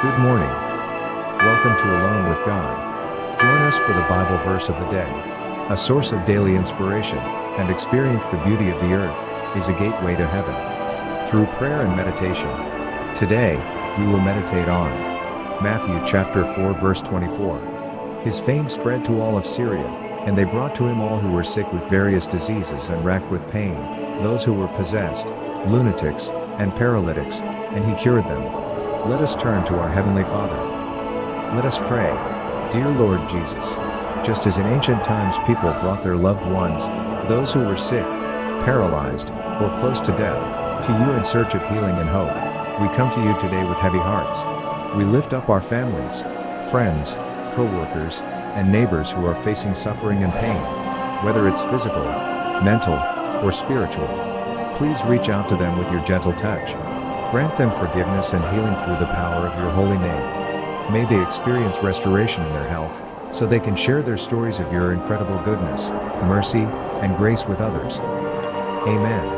Good morning. Welcome to Alone with God. Join us for the Bible verse of the day. A source of daily inspiration, and experience the beauty of the earth, is a gateway to heaven. Through prayer and meditation. Today, we will meditate on Matthew chapter 4 verse 24. His fame spread to all of Syria, and they brought to him all who were sick with various diseases and racked with pain, those who were possessed, lunatics, and paralytics, and he cured them. Let us turn to our Heavenly Father. Let us pray. Dear Lord Jesus, just as in ancient times people brought their loved ones, those who were sick, paralyzed, or close to death, to you in search of healing and hope, we come to you today with heavy hearts. We lift up our families, friends, coworkers, and neighbors who are facing suffering and pain, whether it's physical, mental, or spiritual. Please reach out to them with your gentle touch. Grant them forgiveness and healing through the power of your holy name. May they experience restoration in their health, so they can share their stories of your incredible goodness, mercy, and grace with others. Amen.